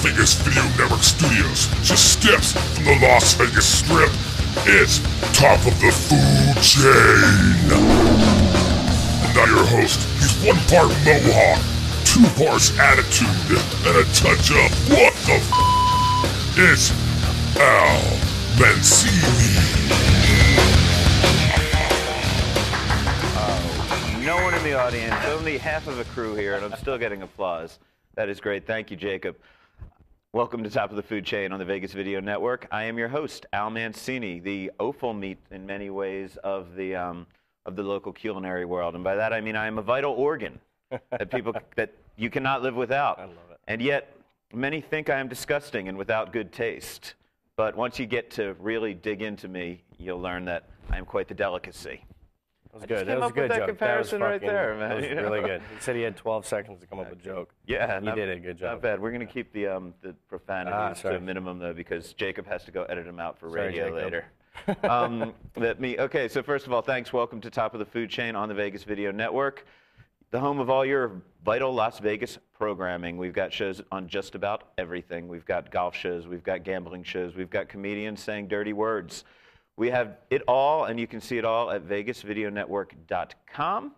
Vegas Video Network Studios, just steps from the Las Vegas Strip. It's Top of the Food Chain. And now your host, he's 1 part Mohawk, 2 parts attitude, and a touch of what the It's Al Mancini. No one in the audience, only half of a crew here, and I'm still getting applause. That is great. Thank you, Jacob. Welcome to Top of the Food Chain on the Vegas Video Network. I am your host, Al Mancini, the offal meat in many ways of the local culinary world. And by that I mean I am a vital organ that you cannot live without. I love it. And yet many think I am disgusting and without good taste. But once you get to really dig into me, you'll learn that I am quite the delicacy. That was good. That was a good that joke. comparison that was right there, man. That was really good. He said he had 12 seconds to come up with a joke. Yeah, he did a good job. Not bad. We're going to keep the profanities to a minimum, though, because Jacob has to go edit them out for radio later. Okay, so first of all, thanks. Welcome to Top of the Food Chain on the Vegas Video Network, the home of all your vital Las Vegas programming. We've got shows on just about everything. We've got golf shows. We've got gambling shows. We've got comedians saying dirty words. We have it all, and you can see it all at VegasVideoNetwork.com.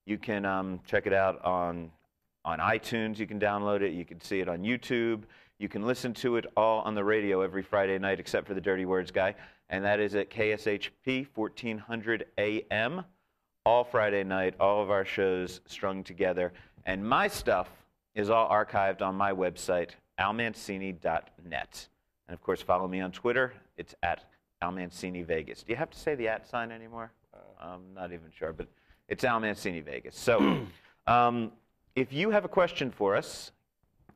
You can check it out on iTunes. You can download it. You can see it on YouTube. You can listen to it all on the radio every Friday night, except for the Dirty Words guy, and that is at KSHP 1400 AM. All Friday night, all of our shows strung together. And my stuff is all archived on my website, almancini.net. And, of course, follow me on Twitter. It's at Al Mancini Vegas. Do you have to say the @ sign anymore? I'm not even sure, but it's Al Mancini Vegas. So if you have a question for us,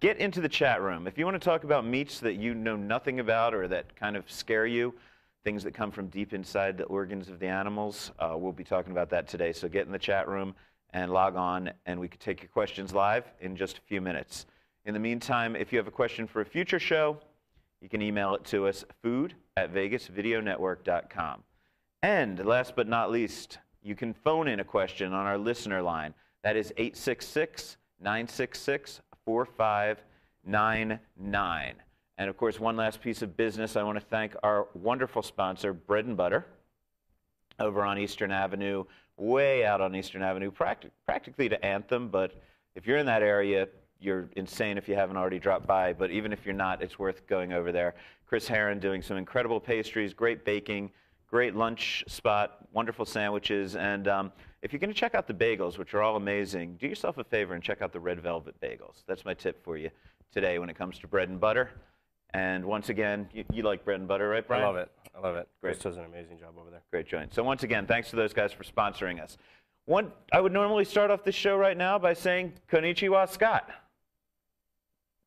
get into the chat room. If you want to talk about meats that you know nothing about or that kind of scare you, things that come from deep inside the organs of the animals, we'll be talking about that today. So get in the chat room and log on, and we could take your questions live in just a few minutes. In the meantime, if you have a question for a future show, you can email it to us, food@VegasVideoNetwork.com. And last but not least, you can phone in a question on our listener line. That is 866-966-4599. And, of course, one last piece of business. I want to thank our wonderful sponsor, Bread and Butter, over on Eastern Avenue, way out on Eastern Avenue, practically to Anthem. But if you're in that area, you're insane if you haven't already dropped by, but even if you're not, it's worth going over there. Chris Herron doing some incredible pastries, great baking, great lunch spot, wonderful sandwiches, and if you're going to check out the bagels, which are all amazing, do yourself a favor and check out the Red Velvet Bagels. That's my tip for you today when it comes to bread and butter. And once again, you like bread and butter, right, Brian? I love it. I love it. Great. Chris does an amazing job over there. Great joint. So once again, thanks to those guys for sponsoring us. I would normally start off this show right now by saying, Konnichiwa, Scott.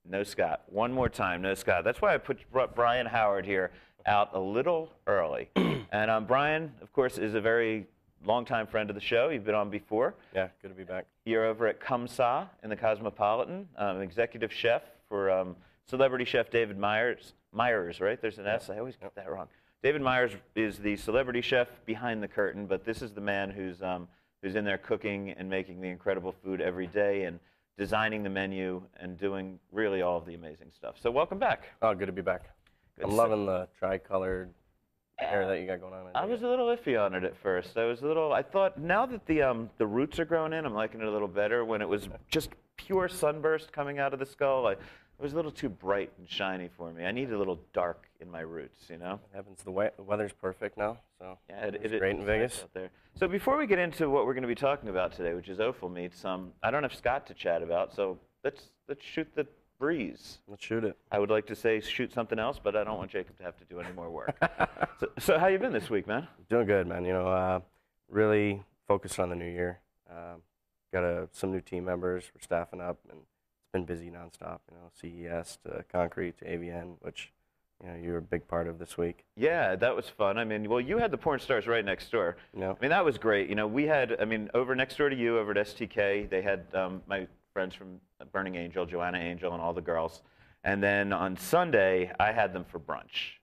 No Scott. One more time, no Scott. That's why I brought Brian Howard here out a little early. And Brian, of course, is a very longtime friend of the show. You've been on before. Yeah, good to be back. You're over at Comme Ca in the Cosmopolitan, executive chef for celebrity chef David Myers. Myers, right? There's an S. I always get that wrong. David Myers is the celebrity chef behind the curtain, but this is the man who's in there cooking and making the incredible food every day and designing the menu and doing really all of the amazing stuff. So welcome back. Oh, good to be back. I'm loving the tri-colored hair that you got going on. I was a little iffy on it at first. I thought now that the roots are growing in, I'm liking it a little better. When it was just pure sunburst coming out of the skull, it was a little too bright and shiny for me. I need a little dark in my roots, you know? It happens. The weather's perfect now, so yeah, it's great in Vegas. Out there. So before we get into what we're going to be talking about today, which is offal meats, I don't have Scott to chat about, so let's shoot the breeze. Let's shoot it. I would like to say shoot something else, but I don't want Jacob to have to do any more work. so how you been this week, man? Doing good, man. You know, really focused on the new year. Got some new team members. We're staffing up, and it's been busy nonstop. You know, CES to Concrete to AVN, which you were a big part of this week. Yeah, that was fun. I mean, well, you had the porn stars right next door. Yeah. I mean, that was great. We had, over next door to you, over at STK, they had my friends from Burning Angel, Joanna Angel, and all the girls. And then on Sunday, I had them for brunch.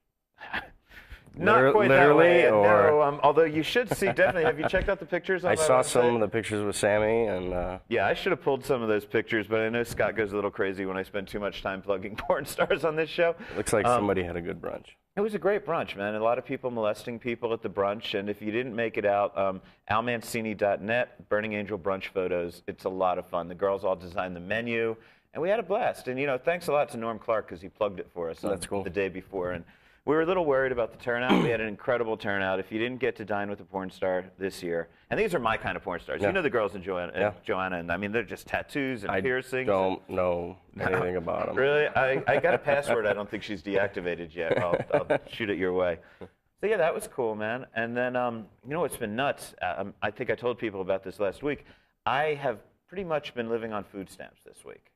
Not quite literally, that way. or No, although you should see, definitely. Have you checked out the pictures on I my saw website? some of the pictures with Sammy, and Yeah, I should have pulled some of those pictures, but I know Scott goes a little crazy when I spend too much time plugging porn stars on this show. it looks like somebody had a good brunch. It was a great brunch, man. A lot of people molesting people at the brunch, and if you didn't make it out, almancini.net, Burning Angel brunch photos. It's a lot of fun. The girls all designed the menu, and we had a blast. And, you know, thanks a lot to Norm Clark because he plugged it for us That's cool. the day before. And we were a little worried about the turnout. We had an incredible turnout. If you didn't get to dine with a porn star this year, and these are my kind of porn stars. Yeah. You know the girls in Joanna, Yeah. Joanna, and I mean, they're just tattoos and piercings. I don't know anything about them. Really? I got a password. I don't think she's deactivated yet. I'll shoot it your way. So yeah, that was cool, man. And then, you know what's been nuts? I think I told people about this last week. I have pretty much been living on food stamps this week.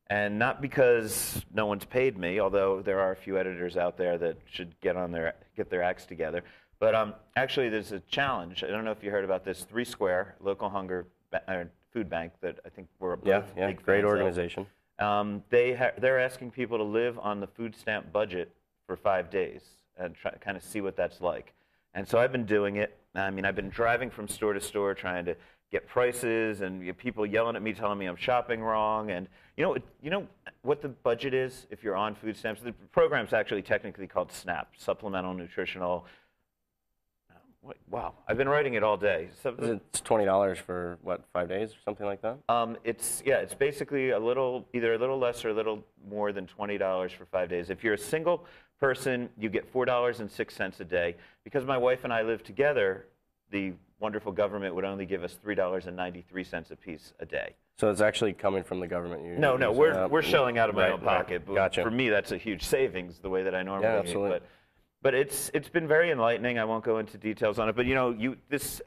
And not because no one's paid me, although there are a few editors out there that should get their acts together. But actually, there's a challenge. I don't know if you heard about this. 3 Square, local hunger food bank that I think we're both big great fans organization. of. They're asking people to live on the food stamp budget for 5 days and try kind of see what that's like. And so I've been doing it. I mean, I've been driving from store to store trying to get prices, and people yelling at me, telling me I'm shopping wrong. And you know what the budget is if you're on food stamps? The program's actually technically called SNAP, Supplemental Nutritional. Wow, I've been writing it all day. So It's $20 for what, 5 days or something like that? It's basically either a little less or a little more than $20 for 5 days. If you're a single person, you get $4.06 a day. Because my wife and I live together, the wonderful government would only give us $3.93 a piece a day. So it's actually coming from the government? No, we're shelling out of my own pocket. Right. Gotcha. For me, that's a huge savings, the way that I normally absolutely. eat. But it's been very enlightening. I won't go into details on it. But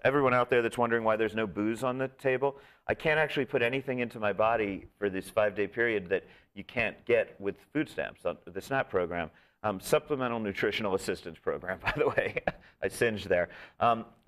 everyone out there that's wondering why there's no booze on the table, I can't actually put anything into my body for this 5-day period that you can't get with food stamps, the SNAP program. Supplemental Nutritional Assistance Program, by the way. I singed there.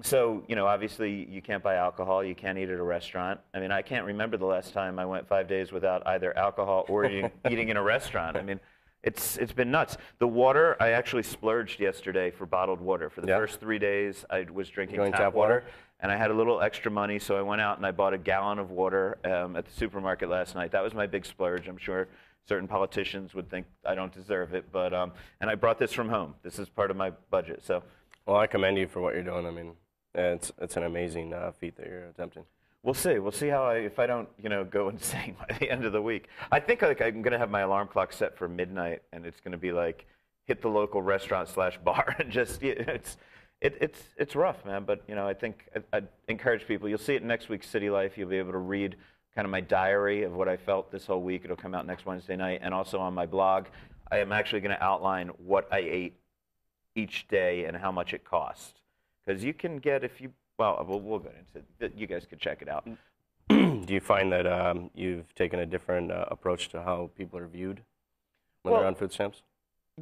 So, obviously you can't buy alcohol. You can't eat at a restaurant. I mean, I can't remember the last time I went 5 days without either alcohol or eating in a restaurant. I mean, it's been nuts. The water, I actually splurged yesterday for bottled water. For the first 3 days, I was drinking tap water. And I had a little extra money, so I went out and I bought a gallon of water at the supermarket last night. That was my big splurge. I'm sure certain politicians would think I don't deserve it, but and I brought this from home. This is part of my budget. So, well, I commend you for what you're doing. I mean, it's an amazing feat that you're attempting. We'll see. We'll see how if I don't go insane by the end of the week. I think I'm going to have my alarm clock set for midnight, and it's going to be like hit the local restaurant/bar and just it's rough, man. But I think I'd encourage people. You'll see it in next week's City Life. You'll be able to read kind of my diary of what I felt this whole week. It'll come out next Wednesday night. And also on my blog, I am actually going to outline what I ate each day and how much it cost. Because you can get, we'll go into it. You guys could check it out. Do you find that you've taken a different approach to how people are viewed when they're on food stamps?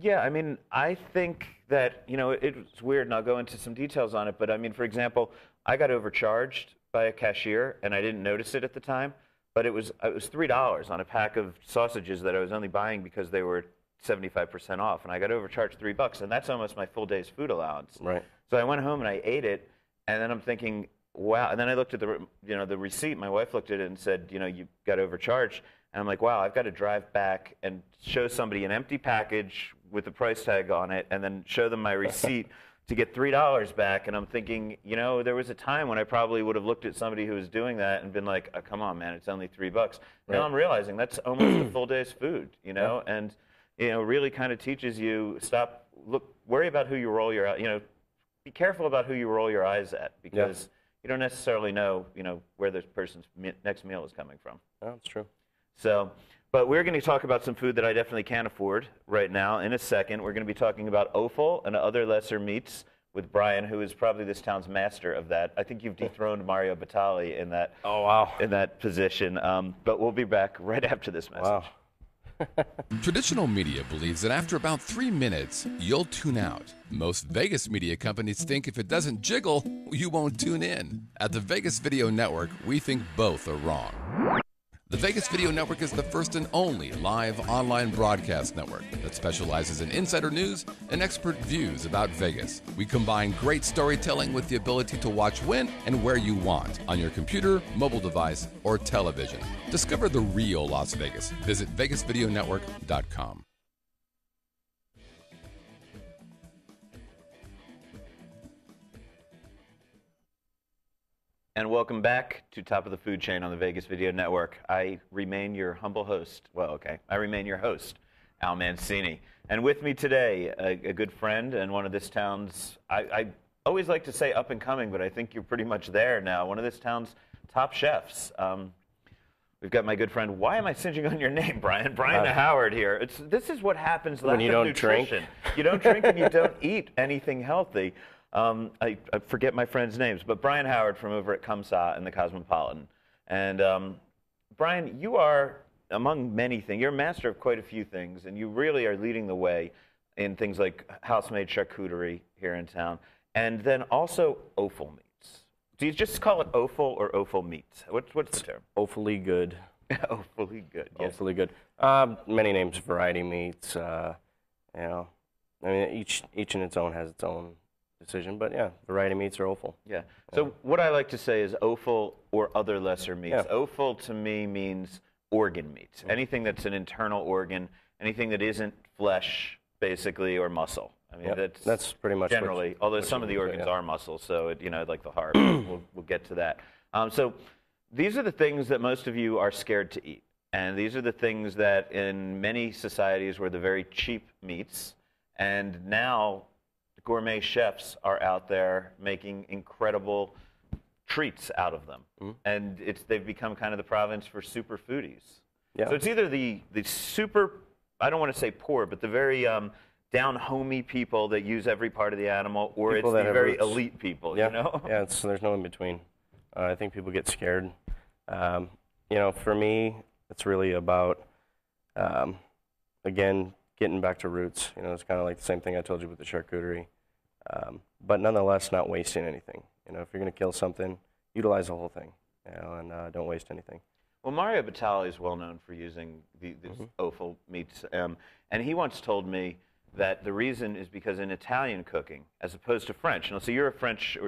Yeah, I mean, I think that, it's weird, and I'll go into some details on it. But, I mean, for example, I got overcharged by a cashier, and I didn't notice it at the time. But it was $3 on a pack of sausages that I was only buying because they were 75% off, and I got overcharged $3, and that's almost my full day's food allowance. Right. So I went home and I ate it, and then I'm thinking, wow. And then I looked at the receipt. My wife looked at it and said, you got overcharged. And I'm like, wow, I've got to drive back and show somebody an empty package with a price tag on it, and then show them my receipt to get $3 back. And I'm thinking, there was a time when I probably would have looked at somebody who was doing that and been like, oh, come on, man, it's only $3. Right. Now I'm realizing that's almost a full day's food, and really kind of teaches you worry about who you roll your eyes. Be careful about who you roll your eyes at, because you don't necessarily know, where this person's next meal is coming from. Oh, that's true. So, but we're going to talk about some food that I definitely can't afford right now. In a second, we're going to be talking about offal and other lesser meats with Brian, who is probably this town's master of that. I think you've dethroned Mario Batali in that. Oh, wow. In that position. But we'll be back right after this message. Wow. Traditional media believes that after about 3 minutes, you'll tune out. Most Vegas media companies think if it doesn't jiggle, you won't tune in. At the Vegas Video Network, we think both are wrong. The Vegas Video Network is the first and only live online broadcast network that specializes in insider news and expert views about Vegas. We combine great storytelling with the ability to watch when and where you want on your computer, mobile device, or television. Discover the real Las Vegas. Visit VegasVideoNetwork.com. And welcome back to Top of the Food Chain on the Vegas Video Network. I remain your humble host. I remain your host, Al Mancini. And with me today, a good friend and one of this town's, I always like to say up and coming, but I think you're pretty much there now, one of this town's top chefs. We've got my good friend, why am I singeing on your name, Brian? Brian Howard here. This is what happens when you don't nutrition. Drink. You don't drink and you don't eat anything healthy. I forget my friends' names, but Brian Howard from over at Comme Ca in the Cosmopolitan. And Brian, you are, among many things, you're a master of quite a few things, and you really are leading the way in things like house-made charcuterie here in town, and then also offal meats. Do you just call it offal or offal meats? What's the term? Offally good. Offally good, yes. Offally good. Many names, variety meats. You know, I mean, each in its own has its own decision, but yeah, variety meats are offal. Yeah. So what I like to say is offal or other lesser meats. Yeah. Offal to me means organ meats. Anything that's an internal organ, anything that isn't flesh, basically, or muscle. I mean, that's pretty much generally. Although some of the organs are muscle, so it, like the heart. we'll get to that. So these are the things that most of you are scared to eat, and these are the things that in many societies were the very cheap meats, and now gourmet chefs are out there making incredible treats out of them. And they've become kind of the province for super foodies. Yeah. So it's either the super, I don't want to say poor, but the very down-homey people that use every part of the animal, or people it's the very elite people, yeah. you know? Yeah, there's no in between. I think people get scared. For me, it's really about, again, getting back to roots. It's kind of like the same thing I told you with the charcuterie. But nonetheless, not wasting anything. If you're going to kill something, utilize the whole thing, and don't waste anything. Well, Mario Batali is well known for using these offal meats, and he once told me that the reason is because in Italian cooking, as opposed to French, so you're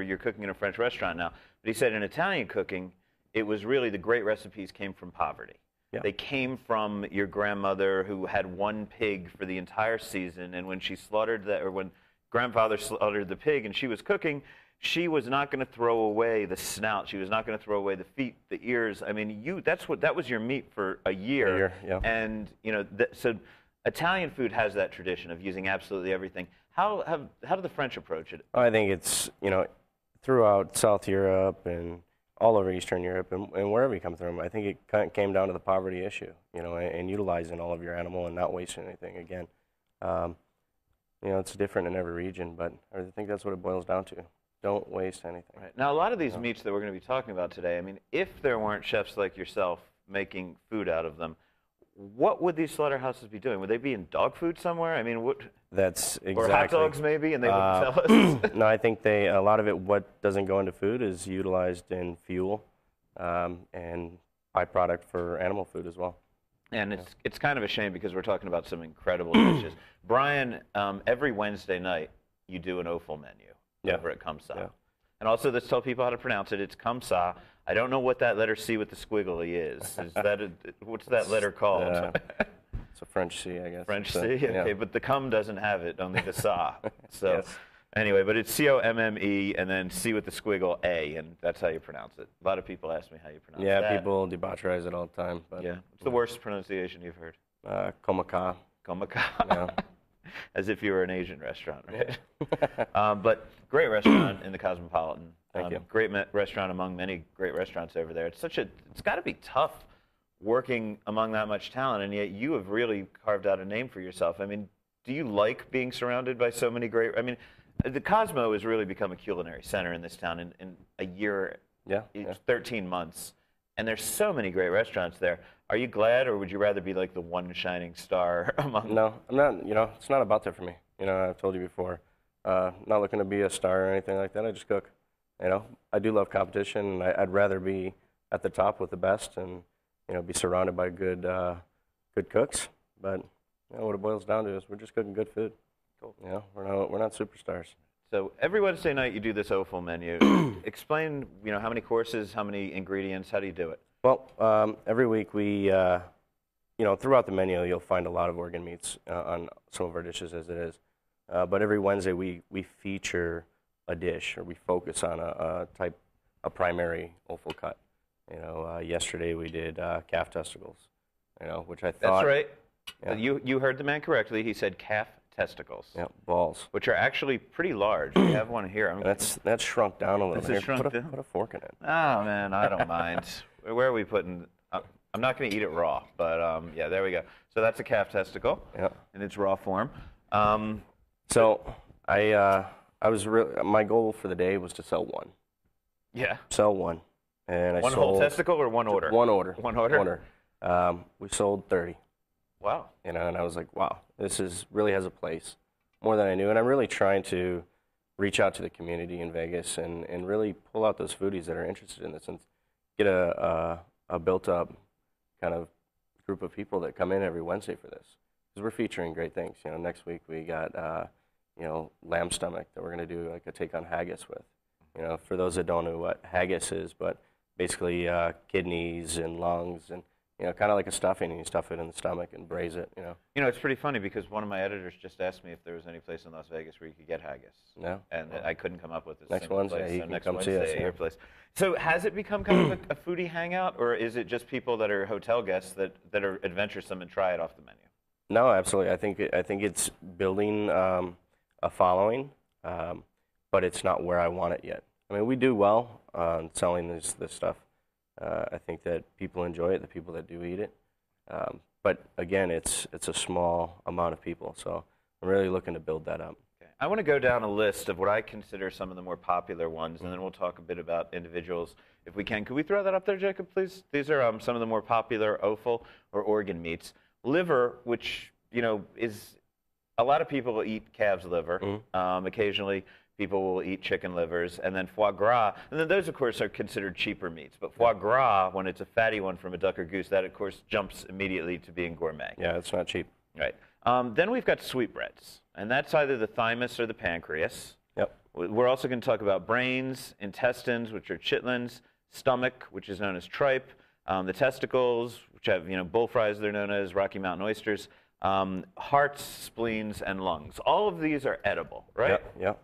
you're cooking in a French restaurant now, but he said in Italian cooking, it was really the great recipes came from poverty. Yeah. They came from your grandmother who had one pig for the entire season, and when she slaughtered that, or when grandfather slaughtered the pig and she was cooking, she was not going to throw away the snout. She was not going to throw away the feet, the ears. I mean, that was your meat for a year. Yeah. And so Italian food has that tradition of using absolutely everything. How do the French approach it? I think it's throughout South Europe and all over Eastern Europe and wherever you come from. I think it kind of came down to the poverty issue, and utilizing all of your animal and not wasting anything. Again. It's different in every region, but I think that's what it boils down to. Don't waste anything. Right. Now, a lot of these meats that we're going to be talking about today, I mean, if there weren't chefs like yourself making food out of them, what would these slaughterhouses be doing? Would they be in dog food somewhere? I mean, what? That's exactly. Or hot dogs maybe, and they wouldn't tell us? No, I think a lot of it, what doesn't go into food is utilized in fuel and byproduct for animal food as well. And it's kind of a shame because we're talking about some incredible dishes. Brian, every Wednesday night you do an offal menu over at Comme Ca. Yeah. And also, let's tell people how to pronounce it. It's Comme Ca. I don't know what that letter C with the squiggly is. What's that letter called? It's a French C, I guess. French C? Okay, but the cum doesn't have it, only the Sa. So. Yes. Anyway, but it's C-O-M-M-E and then C with the squiggle A, and that's how you pronounce it. A lot of people ask me how you pronounce that. Yeah, people debaucherize it all the time. But, yeah. What's the worst pronunciation you've heard? Comme Ca. Comme Ca. Yeah. As if you were an Asian restaurant, right? But great restaurant in the Cosmopolitan. Thank you. Great restaurant among many great restaurants over there. It's got to be tough working among that much talent, and yet you have really carved out a name for yourself. I mean, do you like being surrounded by so many great, the Cosmo has really become a culinary center in this town in a year, 13 months. And there's so many great restaurants there. Are you glad, or would you rather be like the one shining star among them? No, I'm not. It's not about that for me. I've told you before, not looking to be a star or anything like that. I just cook. I do love competition, and I'd rather be at the top with the best. And be surrounded by good cooks. But what it boils down to is we're just cooking good food. Cool. We're not superstars. So every Wednesday night you do this Offal menu. Explain, how many courses, how many ingredients, how do you do it? Well, every week we, throughout the menu you'll find a lot of organ meats on some of our dishes as it is. But every Wednesday we feature a dish, or we focus on a primary Offal cut. Yesterday we did calf testicles, which I thought... That's right. Yeah. You heard the man correctly. He said calf testicles. Yeah, balls. Which are actually pretty large. We have one here. That's shrunk down a little. This is shrunk down? Put a fork in it. Oh, man, I don't mind. Where are we putting... I'm not going to eat it raw, but yeah, there we go. So that's a calf testicle in its raw form. So my goal for the day was to sell one. Yeah. Sell one. And one whole testicle or one order? One order. One order? We sold 30. Wow. And I was like, wow, this really has a place, more than I knew. And I'm really trying to reach out to the community in Vegas and really pull out those foodies that are interested in this and get a built-up kind of group of people that come in every Wednesday for this. Because we're featuring great things. Next week we got, lamb stomach that we're going to do like a take on haggis with. For those that don't know what haggis is, but basically kidneys and lungs and kind of like a stuffing, and you stuff it in the stomach and braise it, It's pretty funny because one of my editors just asked me if there was any place in Las Vegas where you could get haggis. No. And I couldn't come up with a next single Wednesday, place. you So can next come Wednesday see us. at your place. So has it become kind of a foodie hangout, or is it just people that are hotel guests that are adventuresome and try it off the menu? No, absolutely. I think it's building a following, but it's not where I want it yet. I mean, we do well on selling this stuff. I think that people enjoy it, the people that do eat it. But again, it's a small amount of people, so I'm really looking to build that up. Okay. I want to go down a list of what I consider some of the more popular ones, and then we'll talk a bit about individuals if we can. Could we throw that up there, Jacob, please? These are some of the more popular offal or organ meats. Liver, which is a lot of people will eat calf's liver. Occasionally, people will eat chicken livers, and then foie gras. And then those, of course, are considered cheaper meats. But foie gras, when it's a fatty one from a duck or goose, that, of course, jumps immediately to being gourmet. Yeah, it's not cheap. Right. Then we've got sweetbreads, and that's either the thymus or the pancreas. Yep. We're also going to talk about brains, intestines, which are chitlins, stomach, which is known as tripe, the testicles, which have, bull fries, they're known as Rocky Mountain oysters, hearts, spleens, and lungs. All of these are edible, right? Yep.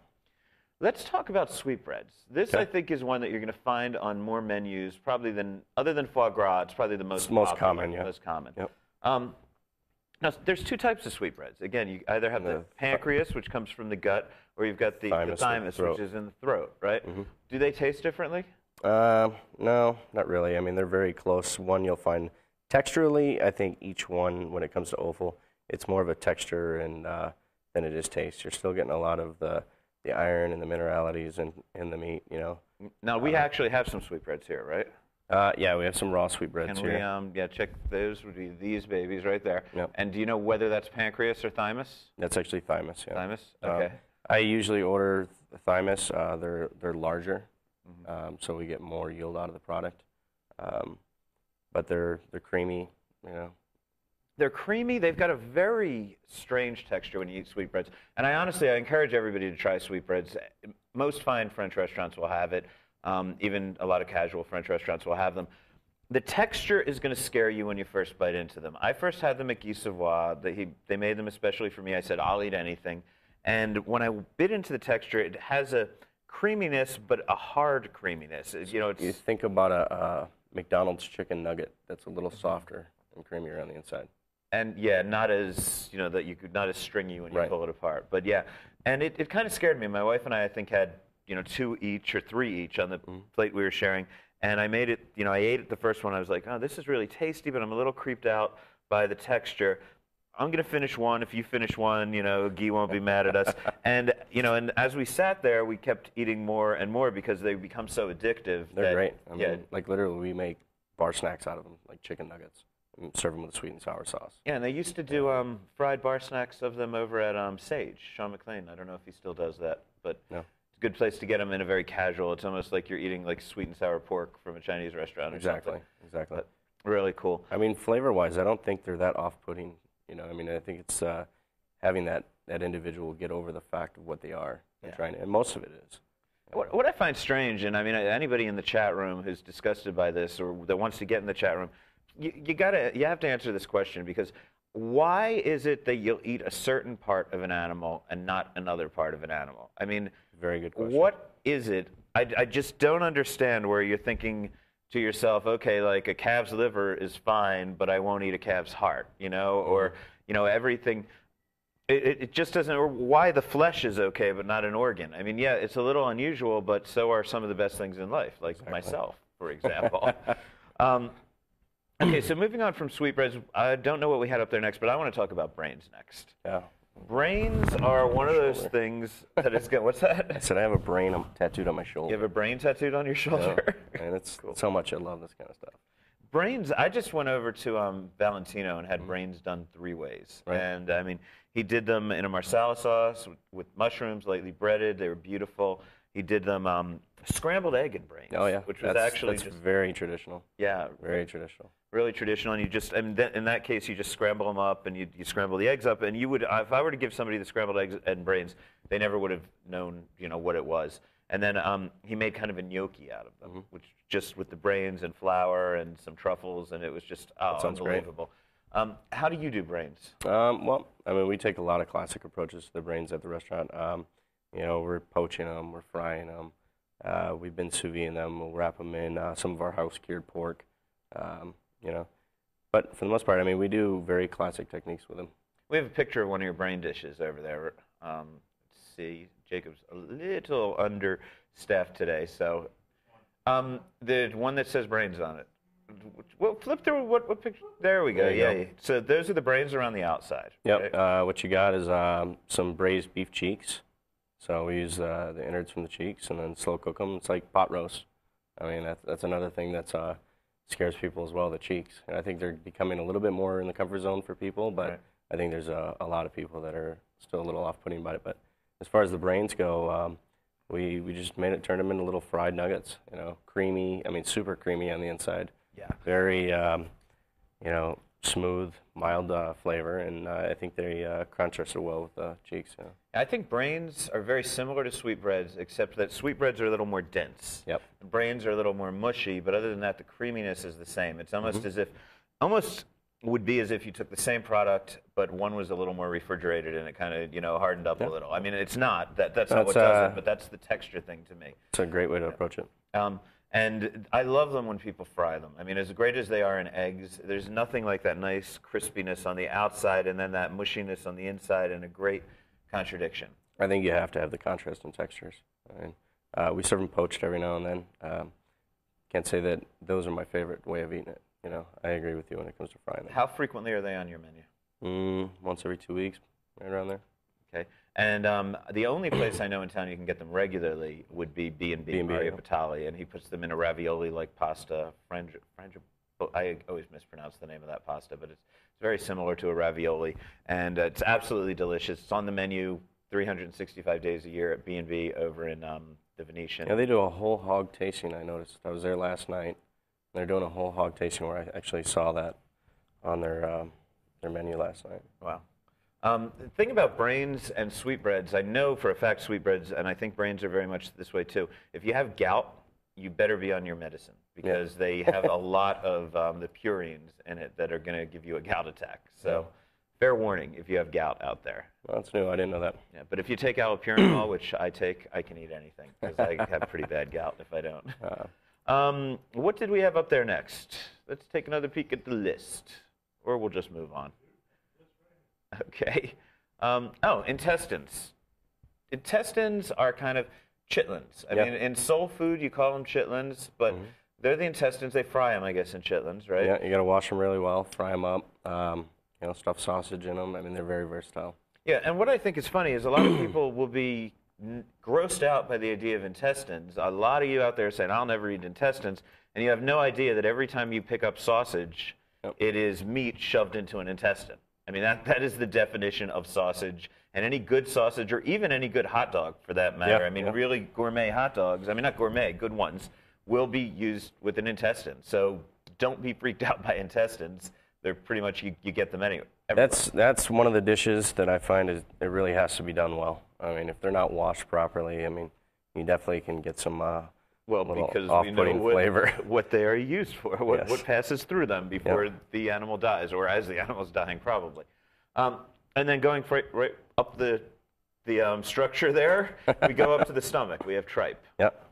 Let's talk about sweetbreads. This, I think, is one that you're going to find on more menus, probably other than foie gras, it's probably the most common, yeah. Most common. Yep. Now, there's two types of sweetbreads. Again, you either have the pancreas, which comes from the gut, or you've got the thymus, which is in the throat, right? Mm-hmm. Do they taste differently? No, not really. I mean, they're very close. One you'll find texturally, I think each one, when it comes to offal, it's more of a texture than it is taste. You're still getting a lot of the iron and the mineralities in the meat, Now, we actually have some sweetbreads here, right? Yeah, we have some raw sweetbreads here. Can we, check those? Would be these babies right there. Yep. And do you know whether that's pancreas or thymus? That's actually thymus, yeah. Thymus? Okay. I usually order the thymus. They're larger, so we get more yield out of the product. But they're creamy, They're creamy. They've got a very strange texture when you eat sweetbreads. And I encourage everybody to try sweetbreads. Most fine French restaurants will have it. Even a lot of casual French restaurants will have them. The texture is going to scare you when you first bite into them. I first had them at Guy Savoy. They made them especially for me. I said, I'll eat anything. And when I bit into the texture, it has a creaminess, but a hard creaminess. You think about a McDonald's chicken nugget that's a little softer and creamier on the inside. And not as not as stringy when you pull it apart. But yeah, and it kind of scared me. My wife and I think, had 2 each or 3 each on the plate we were sharing. And I made it. I ate it the first one. I was like, oh, this is really tasty, but I'm a little creeped out by the texture. I'm gonna finish one. If you finish one, Guy won't be mad at us. And and as we sat there, we kept eating more and more because they become so addictive. They're great. I mean, like literally, we make bar snacks out of them, like chicken nuggets. And serve them with a sweet and sour sauce. Yeah, and they used to do fried bar snacks of them over at Sage, Sean McLean. I don't know if he still does that, but it's a good place to get them in a very casual. It's almost like you're eating like sweet and sour pork from a Chinese restaurant or something. Exactly. Really cool. I mean, flavor-wise, I don't think they're that off-putting. You know, I mean, I think it's having that individual get over the fact of what they are and trying, and most of it is. What I find strange, and I mean, anybody in the chat room who's disgusted by this or that wants to get in the chat room, you have to answer this question, because why is it that you'll eat a certain part of an animal and not another part of an animal? I mean, very good question. What is it? I just don't understand where you're thinking to yourself, okay, like a calf's liver is fine, but I won't eat a calf's heart, you know, or, you know, everything. It just doesn't, or why the flesh is okay, but not an organ. I mean, yeah, it's a little unusual, but so are some of the best things in life, like myself, for example. Okay, so moving on from sweetbreads, I don't know what we had up there next, but I want to talk about brains next. Yeah. Brains are one of those things that is good. What's that? I said I have a brain tattooed on my shoulder. You have a brain tattooed on your shoulder? Yeah. And it's cool. So much I love this kind of stuff. Brains, I just went over to Valentino and had brains done 3 ways. Right. And I mean, he did them in a marsala sauce with mushrooms, lightly breaded. They were beautiful. He did them scrambled egg and brains. Oh, yeah. Which was actually that's very traditional. Yeah. Very traditional. Really traditional. And you just, and in that case, you just scramble them up and you scramble the eggs up. And you would, if I were to give somebody the scrambled eggs and brains, they never would have known, you know, what it was. And then he made kind of a gnocchi out of them, which just with the brains and flour and some truffles, and it was just unbelievable. How do you do brains? Well, I mean, we take a lot of classic approaches to the brains at the restaurant. You know, we're poaching them, we're frying them, we've been sous videing them, we'll wrap them in some of our house-cured pork, you know. But for the most part, I mean, we do very classic techniques with them. We have a picture of one of your brain dishes over there. Let's see. Jacob's a little understaffed today, so the one that says brains on it. Well, flip through what picture? There we go. Yeah. So those are the brains around the outside. Yep. Right? What you got is some braised beef cheeks. So we use the innards from the cheeks and then slow cook them. It's like pot roast. I mean, that's another thing that scares people as well, the cheeks. And I think they're becoming a little bit more in the comfort zone for people, but right. I think there's a lot of people that are still a little off-putting about it. But as far as the brains go, we just turned them into little fried nuggets, you know, creamy, I mean, super creamy on the inside. Yeah. Very, you know, smooth, mild flavor, and I think they crunch us so well with the cheeks. You know. I think brains are very similar to sweetbreads, except that sweetbreads are a little more dense. Yep. Brains are a little more mushy, but other than that, the creaminess is the same. It's almost as if, almost would be as if you took the same product, but one was a little more refrigerated and it kind of, you know, hardened up a little. I mean, it's not. That's not what does it, but that's the texture thing to me. It's a great way to approach it. And I love them when people fry them. I mean, as great as they are in eggs, there's nothing like that nice crispiness on the outside and then that mushiness on the inside, and a great contradiction. I think you have to have the contrast in textures. I mean, we serve them poached every now and then. Can't say that those are my favorite way of eating it. You know, I agree with you when it comes to frying them. How frequently are they on your menu? Once every 2 weeks, right around there. Okay. And the only place I know in town you can get them regularly would be B&B, Mario Batali, and he puts them in a ravioli-like pasta. I always mispronounce the name of that pasta, but it's very similar to a ravioli, and it's absolutely delicious. It's on the menu 365 days a year at B&B over in the Venetian. Yeah, they do a whole hog tasting, I noticed. I was there last night. They're doing a whole hog tasting where I actually saw that on their menu last night. Wow. The thing about brains and sweetbreads, I know for a fact sweetbreads, and I think brains are very much this way too. If you have gout, you better be on your medicine, because they have a lot of the purines in it that are going to give you a gout attack. So fair warning if you have gout out there. Well, that's new. I didn't know that. Yeah, but if you take allopurinol, which I take, I can eat anything, because I have pretty bad gout if I don't. What did we have up there next? Let's take another peek at the list, or we'll just move on. Okay. Intestines. Intestines are kind of chitlins. I mean, in soul food, you call them chitlins, but they're the intestines. They fry them, I guess, in chitlins, right? Yeah, you got to wash them really well, fry them up, you know, stuff sausage in them. I mean, they're very versatile. Yeah, and what I think is funny is a lot of people will be grossed out by the idea of intestines. A lot of you out there saying, I'll never eat intestines, and you have no idea that every time you pick up sausage, it is meat shoved into an intestine. I mean, that is the definition of sausage, and any good sausage, or even any good hot dog for that matter. I mean, really gourmet hot dogs, I mean, not gourmet, good ones, will be used with an intestine. So don't be freaked out by intestines. They're pretty much, you get them anyway. That's one of the dishes that I find is it really has to be done well. I mean, if they're not washed properly, I mean, you definitely can get some because off-putting flavor. What they are used for, what passes through them before the animal dies, or as the animal's dying, probably. And then going right up the structure there, we go up to the stomach. We have tripe. Yep.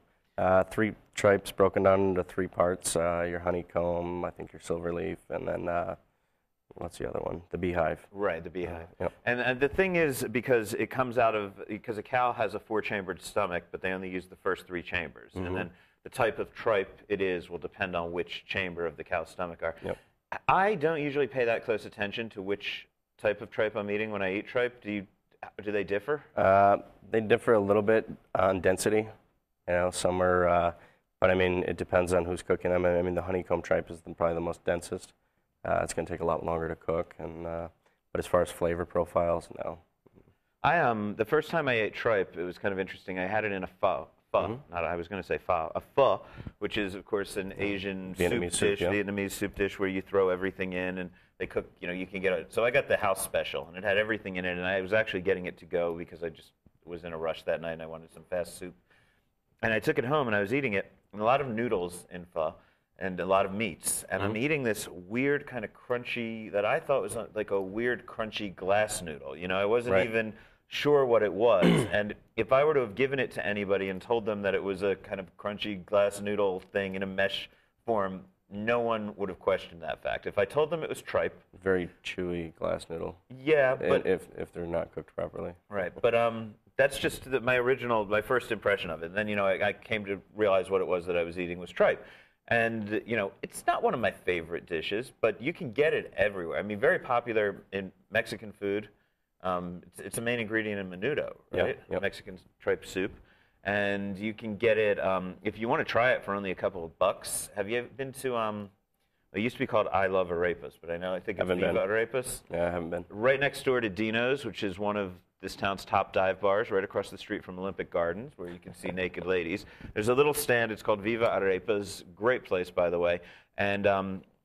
3 tripes broken down into 3 parts. Your honeycomb, I think your silverleaf, and then what's the other one? The beehive. Right, the beehive. Yep. And the thing is, because it comes out of, because a cow has a 4-chambered stomach, but they only use the first 3 chambers. And then the type of tripe it is will depend on which chamber of the cow's stomach are. Yep. I don't usually pay that close attention to which type of tripe I'm eating when I eat tripe. Do they differ? They differ a little bit on density. You know, some are, but I mean, it depends on who's cooking them. I mean, the honeycomb tripe is probably the most densest. It's going to take a lot longer to cook, and but as far as flavor profiles, no. The first time I ate tripe, it was kind of interesting. I had it in a pho. I was going to say pho. A pho, which is of course an Asian Vietnamese soup dish, yeah. Vietnamese soup dish where you throw everything in and they cook. You know, you can get it. So I got the house special, and it had everything in it. And I was actually getting it to go because I just was in a rush that night and I wanted some fast soup. And I took it home and I was eating it, and a lot of noodles in pho. And a lot of meats, and I'm eating this weird kind of crunchy that I thought was like a weird crunchy glass noodle. You know, I wasn't even sure what it was. And if I were to have given it to anybody and told them that it was a kind of crunchy glass noodle thing in a mesh form, no one would have questioned that fact. If I told them it was tripe, Very chewy glass noodle. yeah, but if they're not cooked properly. right, but that's just my first impression of it. And then I came to realize what it was that I was eating was tripe. And, it's not one of my favorite dishes, but you can get it everywhere. I mean, very popular in Mexican food. It's a main ingredient in menudo, right? Yep. Mexican tripe soup. And you can get it, if you want to try it for only a couple of bucks. Have you been to, it used to be called I Love Arepas, but I think it's Viva Arepas. Yeah, I haven't been. Right next door to Dino's, which is one of this town's top dive bars, right across the street from Olympic Gardens, where you can see naked ladies. There's a little stand. It's called Viva Arepas. Great place, by the way. And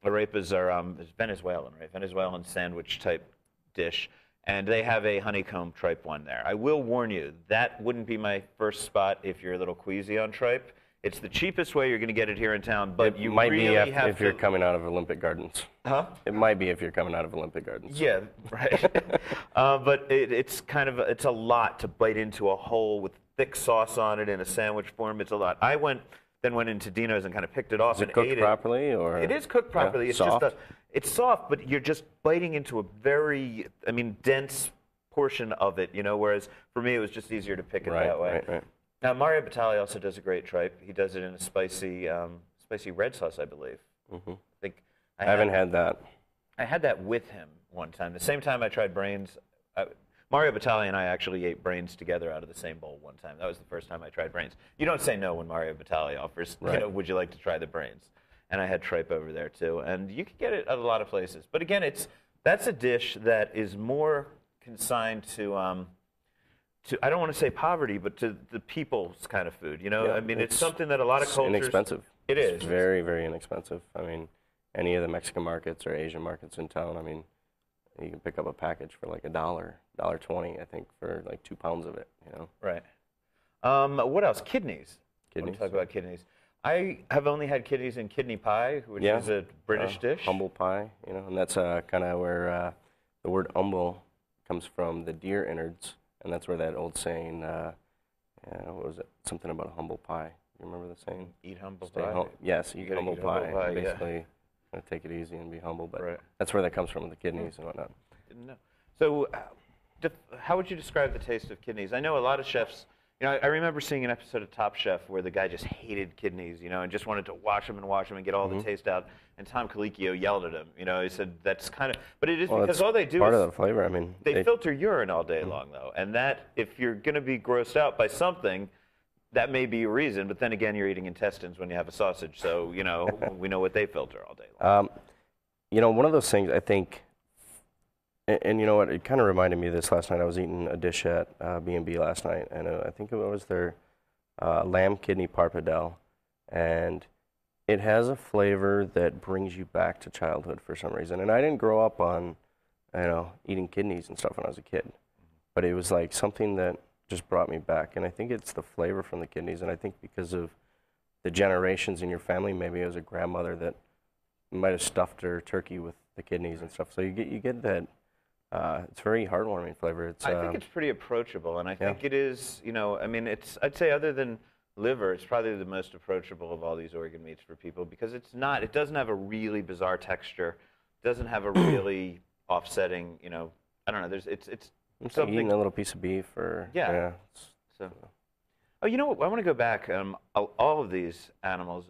arepas are Venezuelan, right? Venezuelan sandwich type dish. And they have a honeycomb tripe one there. I will warn you, that wouldn't be my first spot if you're a little queasy on tripe. It's the cheapest way you're going to get it here in town, but you might really be have if you're coming out of Olympic Gardens. Huh? It might be if you're coming out of Olympic Gardens. Yeah, right. But it's a lot to bite into a whole with thick sauce on it in a sandwich form. It's a lot. I went into Dino's and kind of picked it off and ate it. Is it cooked properly, or it is cooked properly? It's soft? It's soft, but you're just biting into a very, dense portion of it. Whereas for me, it was just easier to pick it that way. Right. Now, Mario Batali also does a great tripe. He does it in a spicy red sauce, I believe. I haven't had that. I had that with him one time. The same time I tried brains. Mario Batali and I actually ate brains together out of the same bowl one time. That was the first time I tried brains. You don't say no when Mario Batali offers, would you like to try the brains? And I had tripe over there too. And you can get it at a lot of places. But again, that's a dish that is more consigned to I don't want to say poverty, but to the people's kind of food. It's something that a lot of cultures. Inexpensive. It is. It's very, very inexpensive. I mean, any of the Mexican markets or Asian markets in town, I mean, you can pick up a package for like $1.20, I think, for like 2 pounds of it. Right. What else? Kidneys. Kidneys. Talk about kidneys. I have only had kidneys in kidney pie, which is a British dish. Humble pie, and that's kind of where the word humble comes from, the deer innards. And that's where that old saying, what was it? Something about a humble pie. You remember the saying? Eat humble pie. Yes, eat humble pie. Basically, yeah. Take it easy and be humble. But that's where that comes from, the kidneys and whatnot. Didn't know. So, how would you describe the taste of kidneys? I know a lot of chefs. I remember seeing an episode of Top Chef where the guy just hated kidneys, and just wanted to wash them and get all the taste out. And Tom Colicchio yelled at him. He said that's kind of, but it is because all they do part is of the flavor. I mean, they filter urine all day long, though, and that if you're going to be grossed out by something, that may be a reason. But then again, you're eating intestines when you have a sausage, so we know what they filter all day long. One of those things I think. And you know what? It kind of reminded me of this last night. I was eating a dish at B&B last night, and I think it was their lamb kidney parpadelle. And It has a flavor that brings you back to childhood for some reason. And I didn't grow up on, eating kidneys and stuff when I was a kid. But it was like something that just brought me back. And I think it's the flavor from the kidneys. And I think because of the generations in your family, maybe it was a grandmother that might have stuffed her turkey with the kidneys and stuff. So you get that. It's very heartwarming flavor. I think it's pretty approachable, and I think it is. I'd say other than liver, it's probably the most approachable of all these organ meats for people because it doesn't have a really bizarre texture, doesn't have a really offsetting, I don't know. It's like something. Eating a little piece of beef or So, you know what? I want to go back. All of these animals,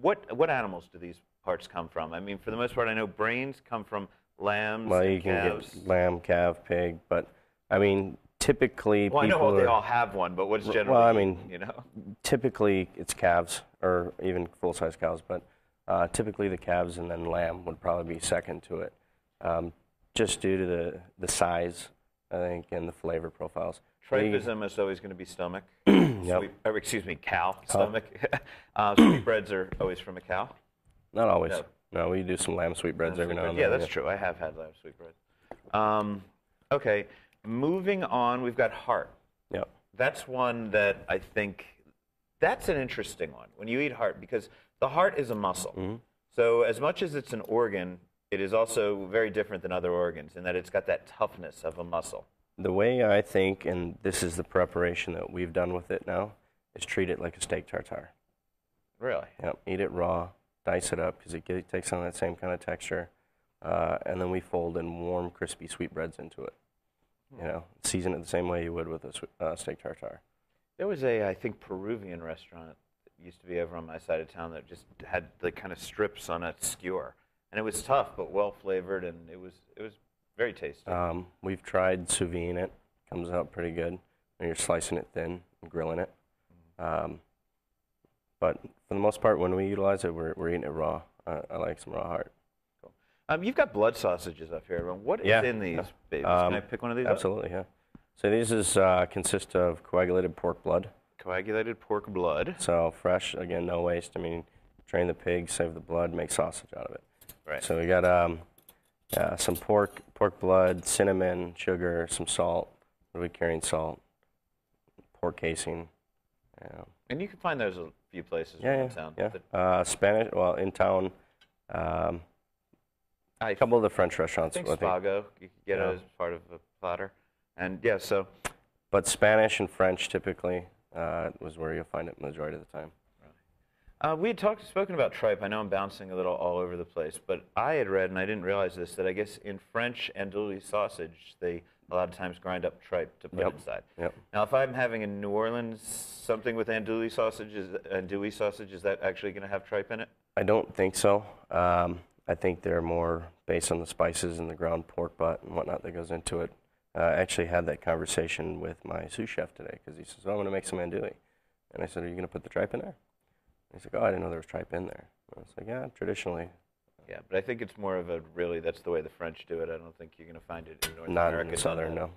what animals do these parts come from? I mean, for the most part, I know brains come from lambs. Well, and you can calves. get lamb, calf, pig, but I mean, typically Well, I people know they all have one, but what's generally? Well, I mean, typically it's calves or even full-size cows, but typically the calves and then lamb would probably be second to it, just due to the size, I think, and the flavor profiles. Tripe is almost always going to be stomach. Yep. Cow stomach. Sweetbreads are always from a cow. Not always. No, we do some lamb sweetbreads every now and then. Yeah, that's true. I have had lamb sweetbreads. Okay, moving on, we've got heart. Yep. That's one that I think, that's an interesting one when you eat heart because the heart is a muscle. Mm-hmm. So as much as it's an organ, it is also very different than other organs in that it's got that toughness of a muscle. The way I think, and this is the preparation that we've done with it now, is treat it like a steak tartare. Really? Yep. Eat it raw, dice it up because it takes on that same kind of texture, and then we fold in warm, crispy sweetbreads into it. Season it the same way you would with a steak tartare. There was I think, Peruvian restaurant that used to be over on my side of town that just had the kind of strips on a skewer. And it was tough, but well-flavored, and it was very tasty. We've tried sous vide it. Comes out pretty good. And you're slicing it thin and grilling it. But for the most part, when we utilize it, we're eating it raw. I like some raw heart. Cool. You've got blood sausages up here, everyone. What is in these babies? Can I pick one of these Absolutely, up? So these consist of coagulated pork blood. Coagulated pork blood. So fresh, again, no waste. I mean, train the pig, save the blood, make sausage out of it. Right. So we got some pork blood, cinnamon, sugar, some salt. We're carrying salt, pork casing. And you can find those a few places in town. Yeah. Spanish. Well, in town, a couple of the French restaurants. I think Spago, you can get it as part of a platter. And so. But Spanish and French typically was where you'll find it majority of the time. We had spoken about tripe. I know I'm bouncing a little all over the place, but I had read, and I didn't realize this, that I guess in French andouille sausage, they a lot of times grind up tripe to put inside. Yep. Now, if I'm having in New Orleans something with andouille sausage, is that actually going to have tripe in it? I don't think so. I think they're more based on the spices and the ground pork butt and whatnot that goes into it. I actually had that conversation with my sous chef today because he says, I'm going to make some andouille. And I said, are you going to put the tripe in there? He's like, oh, I didn't know there was tripe in there. I was like, yeah, traditionally. Yeah, but I think it's more of that's the way the French do it. I don't think you're going to find it in North Not America. in Southern, no.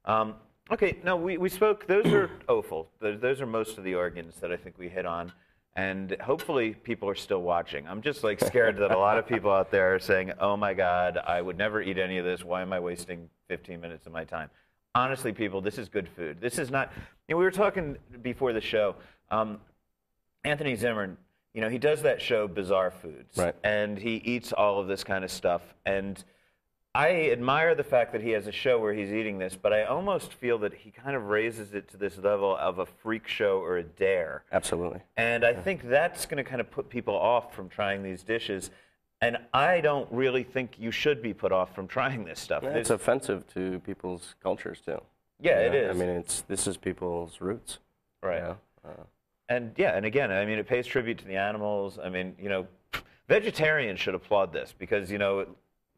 Often. Okay, now we spoke, those are offal. Those are most of the organs that I think we hit on. And hopefully people are still watching. I'm just scared that a lot of people out there are saying, oh my God, I would never eat any of this. Why am I wasting 15 minutes of my time? Honestly, people, this is good food. This is not, we were talking before the show. Anthony Zimmern, he does that show, Bizarre Foods. Right. And he eats all of this kind of stuff. And I admire the fact that he has a show where he's eating this, but I almost feel that he kind of raises it to this level of a freak show or a dare. Absolutely. And I think that's going to kind of put people off from trying these dishes. And I don't really think you should be put off from trying this stuff. Yeah, it's offensive to people's cultures, too. Yeah, it is. I mean, this is people's roots. Right. And again, I mean, it pays tribute to the animals. I mean, vegetarians should applaud this because,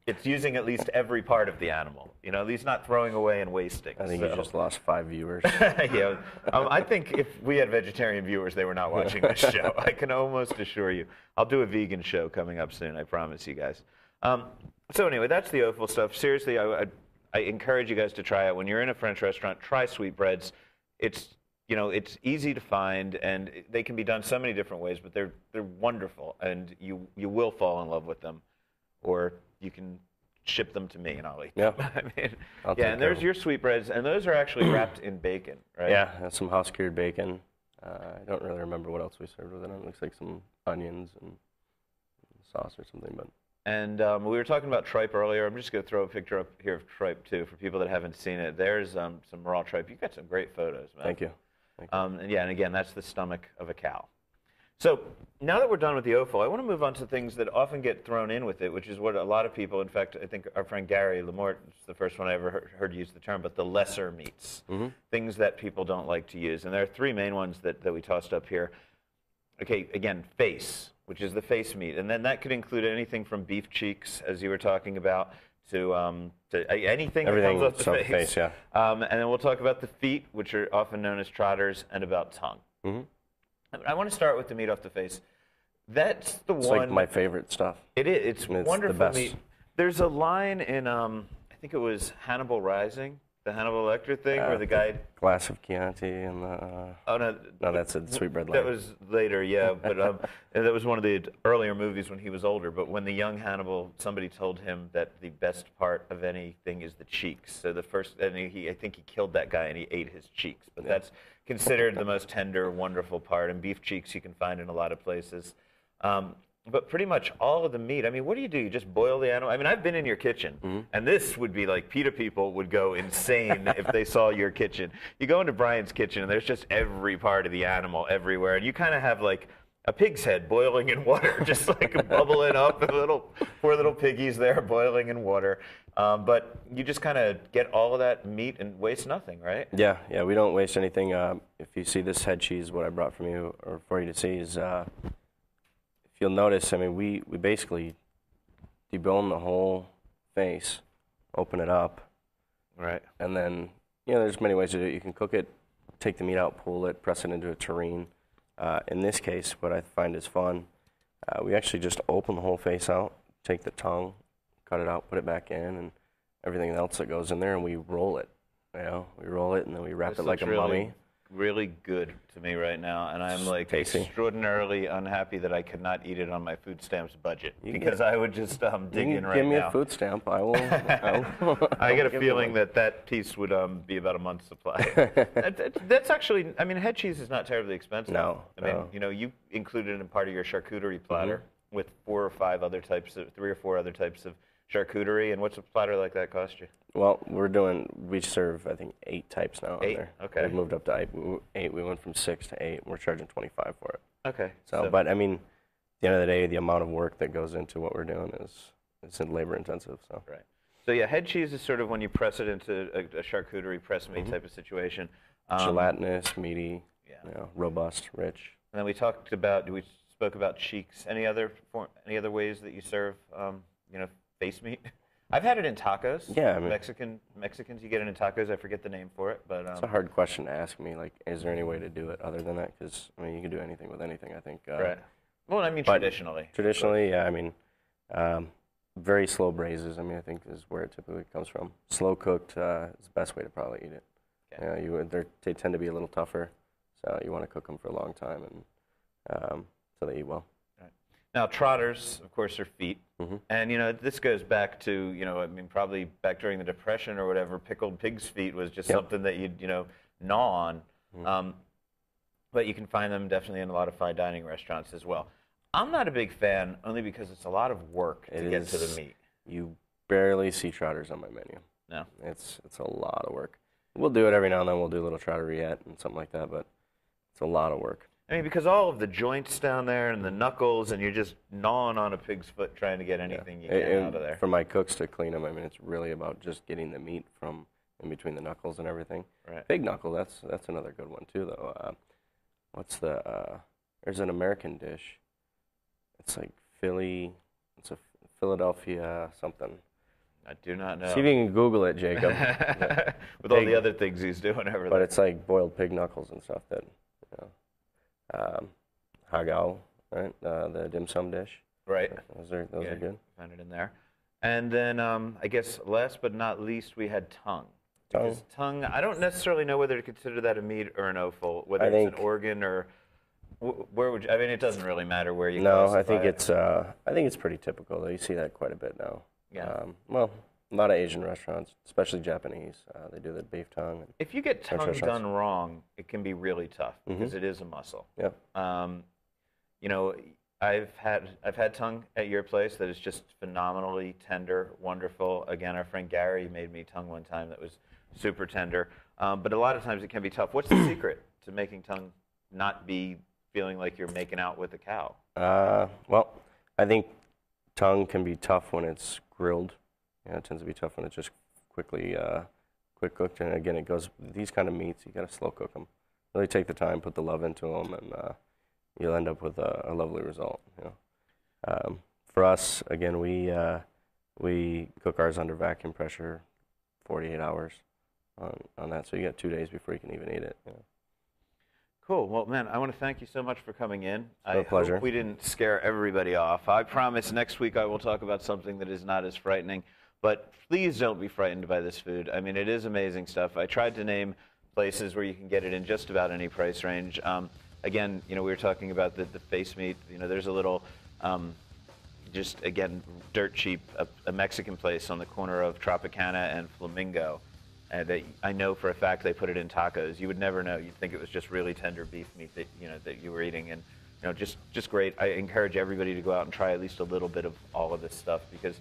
it's using at least every part of the animal. At least not throwing away and wasting. I think you just lost 5 viewers. Yeah. I think if we had vegetarian viewers, they were not watching this show. I can almost assure you. I'll do a vegan show coming up soon, I promise you guys. So anyway, that's the offal stuff. Seriously, I encourage you guys to try it. When you're in a French restaurant, try sweetbreads. It's you know, it's easy to find, and they can be done so many different ways, but they're wonderful, and you will fall in love with them, or you can ship them to me and I'll eat them. Yeah. I mean, I'll yeah, take and care there's of your sweetbreads, and those are actually wrapped in bacon, right? Yeah, and some house-cured bacon. I don't really remember what else we served with it. It looks like some onions and sauce or something, but. And we were talking about tripe earlier. I'm just going to throw a picture up here of tripe, too, for people that haven't seen it. There's some raw tripe. You've got some great photos, man. Thank you. Thank you. And yeah, and again, that's the stomach of a cow. So now that we're done with the offal, I want to move on to things that often get thrown in with it, which is what a lot of people, in fact, I think our friend Gary Lamort is the first one I ever heard use the term, but the lesser meats, things that people don't like to use. And there are three main ones that we tossed up here. Okay, again, face, which is the face meat. And then that could include anything from beef cheeks, as you were talking about, to anything Everything that comes off the face. yeah. And then we'll talk about the feet, which are often known as trotters, and about tongue. I want to start with the meat off the face. That's the It's one. like my favorite stuff. It is. It's the wonderful best. meat. There's a line in, I think it was Hannibal Rising, the Hannibal Lecter thing, where the guy. Glass of Chianti and the. Oh no. No, that's a sweetbread line. That was later, yeah. But that was one of the earlier movies when he was older. But when the young Hannibal, somebody told him that the best part of anything is the cheeks. So the first, and I think he killed that guy and he ate his cheeks. But that's considered the most tender, wonderful part. And beef cheeks you can find in a lot of places. But pretty much all of the meat, I mean, what do? You just boil the animal? I mean, I've been in your kitchen, and this would be like PETA people would go insane if they saw your kitchen. You go into Brian's kitchen, and there's just every part of the animal everywhere, and you kind of have like a pig's head boiling in water, just like bubbling up, and poor little piggies there boiling in water. But you just kind of get all of that meat and waste nothing, right? Yeah, we don't waste anything. If you see this head cheese, what I brought from you, or for you to see, is you'll notice, I mean, we basically debone the whole face, open it up. Right. And then, there's many ways to do it. You can cook it, take the meat out, pull it, press it into a tureen. In this case, what I find is fun, we actually just open the whole face out, take the tongue, cut it out, put it back in, and everything else that goes in there, and we roll it. We roll it, and then we wrap it like a mummy. Really good to me right now, and I'm like extraordinarily unhappy that I could not eat it on my food stamps budget because I would just dig in right now. Give me a food stamp, I will. I get a feeling that piece would be about a month's supply. That's actually, I mean, head cheese is not terribly expensive. No. I mean, you included it in part of your charcuterie platter with 3 or 4 other types of charcuterie, and what's a platter like that cost you? Well, we serve, I think, 8 types now. 8? There. Okay. We moved up to 8. We went from 6 to 8. We're charging $25 for it. Okay. So, but I mean, at the end of the day, the amount of work that goes into what we're doing is labor intensive. So. Right. So yeah, head cheese is sort of when you press it into a charcuterie press meat type of situation. Gelatinous, meaty, robust, rich. And then we spoke about cheeks. Any other ways that you serve, face meat? I've had it in tacos. Yeah, I mean, Mexicans, you get it in tacos. I forget the name for it, but it's a hard question to ask me. Like, is there any way to do it other than that? Because I mean, you can do anything with anything. I think. Right. Well, I mean, traditionally. Traditionally, yeah. I mean, very slow braises. I mean, I think is where it typically comes from. Slow cooked is the best way to probably eat it. Okay. They tend to be a little tougher, so you want to cook them for a long time, and so they eat well. Now, trotters, of course, are feet. And, this goes back to, I mean, probably back during the Depression or whatever, pickled pig's feet was just something that you'd, gnaw on. But you can find them definitely in a lot of fine dining restaurants as well. I'm not a big fan, only because it's a lot of work to get to the meat. You barely see trotters on my menu. No. It's a lot of work. We'll do it every now and then. We'll do a little trotterette and something like that, but it's a lot of work. I mean, because all of the joints down there and the knuckles, and you're just gnawing on a pig's foot trying to get anything you can out of there. For my cooks to clean them, I mean, it's really about just getting the meat from in between the knuckles and everything. Right. Pig knuckle, that's another good one too, though. There's an American dish. It's like it's a Philadelphia something. I do not know. See if you can Google it, Jacob. With all the other things he's doing over there. But it's like boiled pig knuckles and stuff that, hagao, right? The dim sum dish. Right. Those are good. Find it in there. And then I guess last but not least, we had tongue. Because tongue, I don't necessarily know whether to consider that a meat or an offal, whether it's an organ or where would you, I mean, it doesn't really matter where you No, classify I think it. I think it's pretty typical. Though. You see that quite a bit now. Yeah. Well, a lot of Asian restaurants, especially Japanese, they do the beef tongue. And If you get tongue done wrong, it can be really tough because it is a muscle. Yep. You know, I've had tongue at your place that is just phenomenally tender, wonderful. Again, our friend Gary made me tongue one time that was super tender. But a lot of times it can be tough. What's the secret to making tongue not be feeling like you're making out with a cow? Well, I think tongue can be tough when it's grilled. You know, it tends to be tough when it's just quick cooked. And again, it goes these kind of meats. You got to slow cook them. Really take the time, put the love into them, and you'll end up with a lovely result. You know, for us, again, we cook ours under vacuum pressure, 48 hours on that. So you got 2 days before you can even eat it. You know. Cool. Well, man, I want to thank you so much for coming in. My pleasure. Hope we didn't scare everybody off. I promise next week I will talk about something that is not as frightening. But please don't be frightened by this food. I mean, it is amazing stuff. I tried to name places where you can get it in just about any price range. Again, you know, we were talking about the face meat. You know, there's a little, just again, dirt cheap, a Mexican place on the corner of Tropicana and Flamingo. That I know for a fact they put it in tacos. You would never know. You'd think it was just really tender beef meat that you were eating, and you know, just great. I encourage everybody to go out and try at least a little bit of all of this stuff because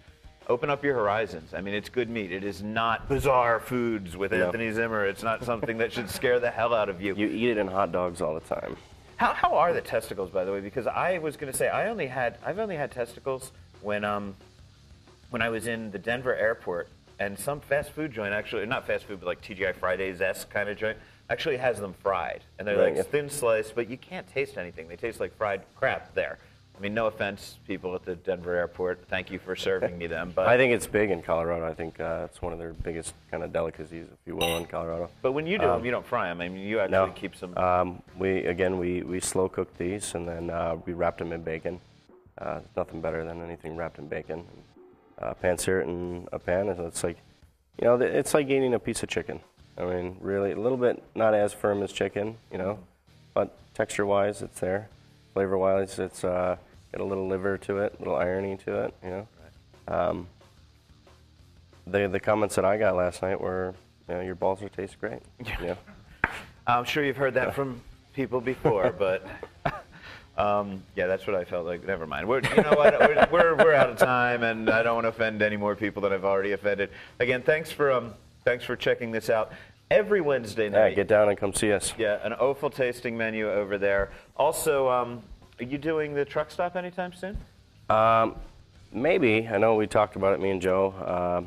open up your horizons. I mean, it's good meat. It is not bizarre foods with Anthony Zimmer. It's not something that should scare the hell out of you. You eat it in hot dogs all the time. How are the testicles, by the way? Because I was going to say I've only had testicles when I was in the Denver airport. And some fast food joint, actually, not fast food, but like TGI Fridays-esque kind of joint, actually has them fried. And they're like thin sliced, but you can't taste anything. They taste like fried crap there. I mean, no offense, people at the Denver airport. Thank you for serving me them. But I think it's big in Colorado. I think it's one of their biggest kind of delicacies, if you will, in Colorado. But when you do them, you don't fry them. I mean, you actually keep some. We slow cook these, and then we wrapped them in bacon. Nothing better than anything wrapped in bacon. Pan-sear it in a pan. It's like, you know, it's like eating a piece of chicken. I mean, really, a little bit not as firm as chicken, you know, but texture-wise, it's there. Flavor-wise, it's got a little liver to it, a little irony to it, you know. Right. The comments that I got last night were, you know, your balls taste great. You know? I'm sure you've heard that from people before, but. Yeah, that's what I felt like. Never mind. You know what? We're out of time, and I don't want to offend any more people than I've already offended. Again, thanks for checking this out. Every Wednesday night. Yeah, get down and come see us. Yeah, an Offal tasting menu over there. Also, are you doing the truck stop anytime soon? Maybe. I know we talked about it, me and Joe.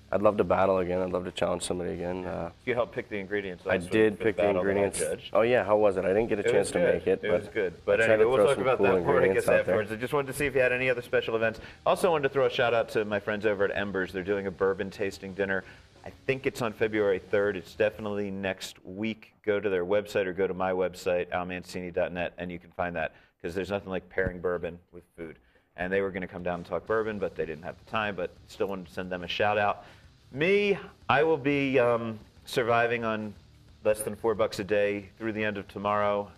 I'd love to battle again. I'd love to challenge somebody again. You helped pick the ingredients. I did pick the ingredients. Oh, yeah. How was it? I didn't get a chance to make it. It was good. But anyway, we'll talk about that more, I guess, afterwards. I just wanted to see if you had any other special events. Also wanted to throw a shout-out to my friends over at Embers. They're doing a bourbon tasting dinner. I think it's on February 3rd. It's definitely next week. Go to their website or go to my website, almancini.net, and you can find that because there's nothing like pairing bourbon with food. And they were going to come down and talk bourbon, but they didn't have the time, but still wanted to send them a shout-out. Me, I will be surviving on less than $4 a day through the end of tomorrow.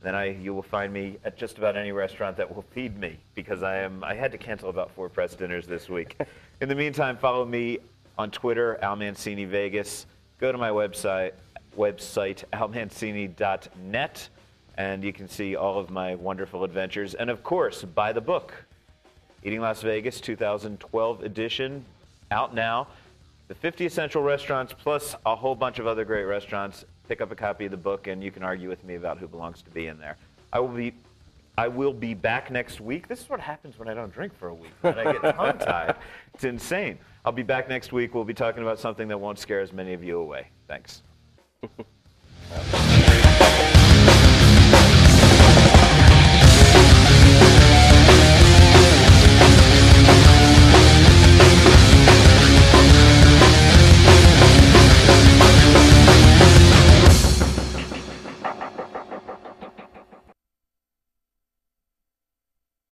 Then you will find me at just about any restaurant that will feed me because I had to cancel about 4 press dinners this week. In the meantime, follow me on Twitter, Almancini Vegas. Go to my website almancini.net, and you can see all of my wonderful adventures. And of course, buy the book, Eating Las Vegas 2012 edition, out now. The 50 essential restaurants plus a whole bunch of other great restaurants. Pick up a copy of the book, and you can argue with me about who belongs to be in there. I will be back next week. This is what happens when I don't drink for a week. When I get tongue-tied. It's insane. I'll be back next week. We'll be talking about something that won't scare as many of you away. Thanks.